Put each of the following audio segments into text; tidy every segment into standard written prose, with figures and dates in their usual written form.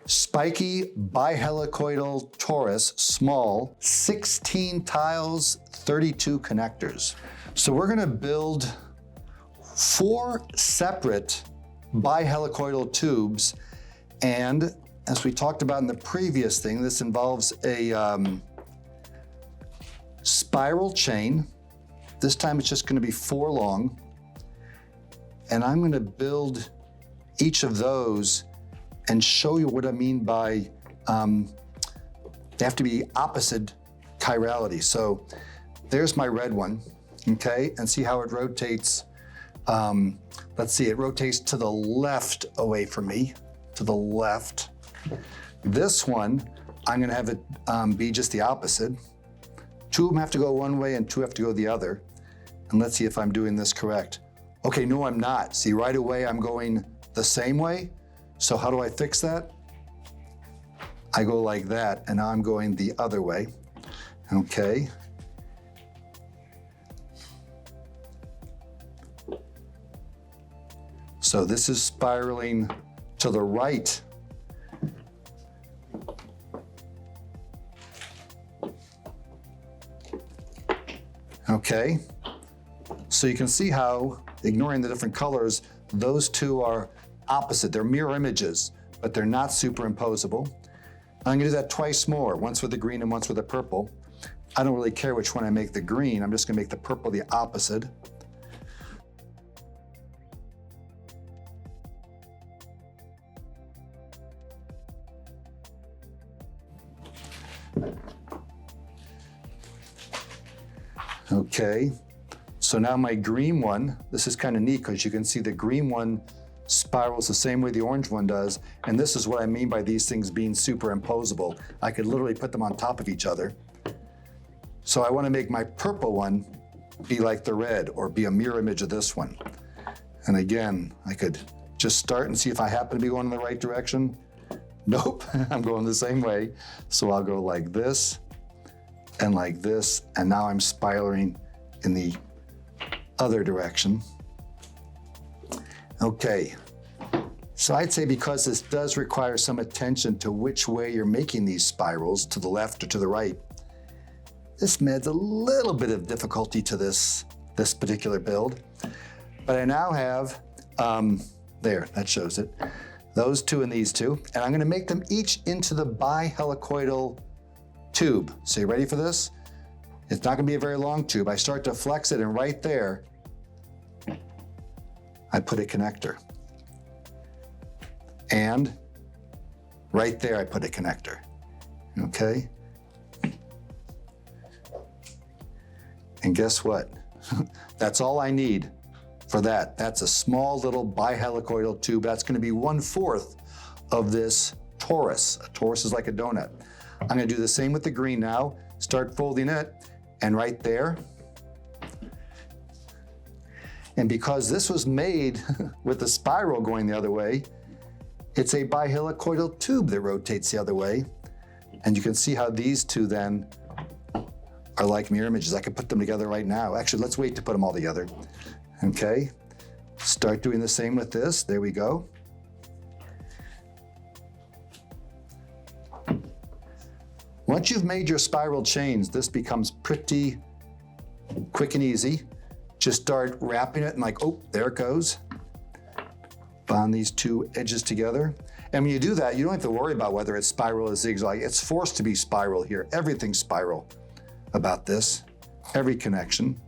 Spiky Bi-Helicoidal Torus, small, 16 tiles, 32 connectors. So we're gonna build 4 separate bihelicoidal tubes, and as we talked about in the previous thing, this involves a spiral chain. This time it's just gonna be 4 long, and I'm gonna build each of those and show you what I mean by they have to be opposite chirality. So there's my red one, okay? And see how it rotates. Let's see, it rotates to the left away from me, to the left. This one, I'm gonna have it be just the opposite. 2 of them have to go one way and 2 have to go the other. And let's see if I'm doing this correct. Okay, no, I'm not. See, right away I'm going the same way. So how do I fix that? I go like that, and now I'm going the other way, okay? So this is spiraling to the right. Okay, so you can see how, ignoring the different colors, those 2 are opposite. They're mirror images, but they're not superimposable. I'm gonna do that twice more, once with the green and once with the purple. I don't really care which one I make the green, I'm just gonna make the purple the opposite. Okay, so now my green one, this is kind of neat because you can see the green one spirals the same way the orange one does, and this is what I mean by these things being superimposable. I could literally put them on top of each other. So I want to make my purple one be like the red or be a mirror image of this one. And again, I could just start and see if I happen to be going in the right direction. Nope, I'm going the same way. So I'll go like this and like this, and now I'm spiraling in the other direction. Okay, so I'd say because this does require some attention to which way you're making these spirals, to the left or to the right, this adds a little bit of difficulty to this particular build. But I now have, there, that shows it, those 2 and these 2, and I'm gonna make them each into the bihelicoidal tube. So you ready for this? It's not gonna be a very long tube. I start to flex it, and right there, I put a connector. And right there, I put a connector, okay? And guess what? That's all I need for that. That's a small little bihelicoidal tube. That's gonna be 1/4 of this torus. A torus is like a donut. I'm gonna do the same with the green now. Start folding it, and right there, and because this was made with the spiral going the other way, it's a bihelicoidal tube that rotates the other way. And you can see how these 2 then are like mirror images. I could put them together right now. Actually, let's wait to put them all together. Okay, start doing the same with this. There we go. Once you've made your spiral chains, this becomes pretty quick and easy. Just start wrapping it and like, oh, there it goes. Bond these 2 edges together. And when you do that, you don't have to worry about whether it's spiral or zigzag. It's forced to be spiral here. Everything's spiral about this, every connection.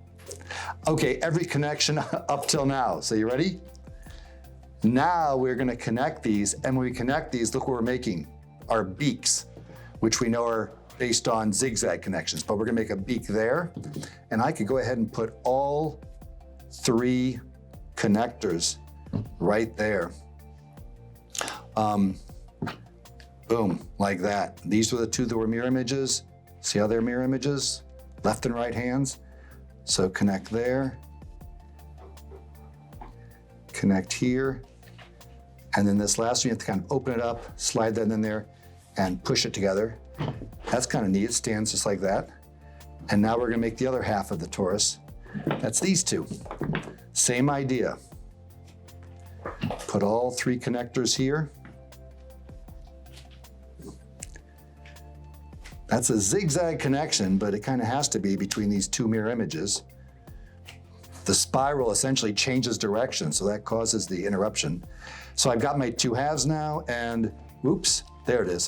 Okay, every connection up till now. So you ready? Now we're gonna connect these, and when we connect these, look what we're making, our beaks, which we know are based on zigzag connections, but we're gonna make a beak there. And I could go ahead and put all 3 connectors right there. Boom, like that. These were the 2 that were mirror images. See how they're mirror images? Left and right hands. So connect there, connect here, and then this last one, you have to kind of open it up, slide that in there, and push it together. That's kind of neat, it stands just like that. And now we're gonna make the other half of the torus. That's these 2. Same idea. Put all 3 connectors here. That's a zigzag connection, but it kind of has to be between these two mirror images. The spiral essentially changes direction, so that causes the interruption. So I've got my two halves now, and whoops, there it is.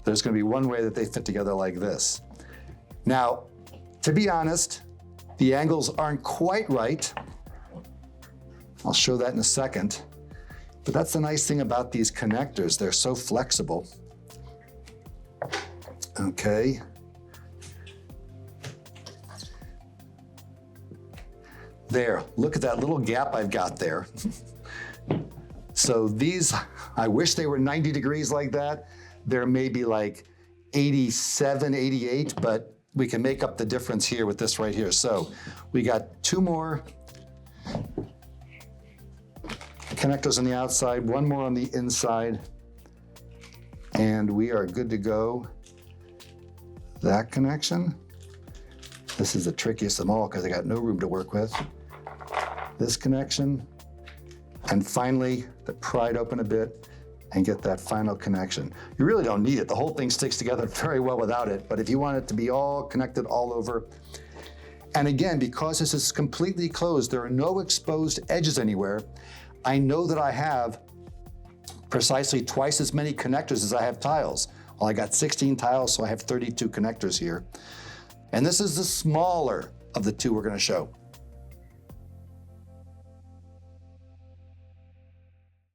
There's going to be one way that they fit together like this. Now, to be honest, the angles aren't quite right. I'll show that in a second. But that's the nice thing about these connectors. They're so flexible. Okay. There, look at that little gap I've got there. So these, I wish they were 90 degrees like that. They're maybe like 87, 88, but we can make up the difference here with this right here. So we got two more connectors on the outside, one more on the inside, and we are good to go. That connection. This is the trickiest of them all because I got no room to work with. This connection, and finally, pry it open a bit and get that final connection. You really don't need it. The whole thing sticks together very well without it, but if you want it to be all connected all over, and again, because this is completely closed, there are no exposed edges anywhere, I know that I have precisely twice as many connectors as I have tiles. Well, I got 16 tiles, so I have 32 connectors here. And this is the smaller of the two we're going to show.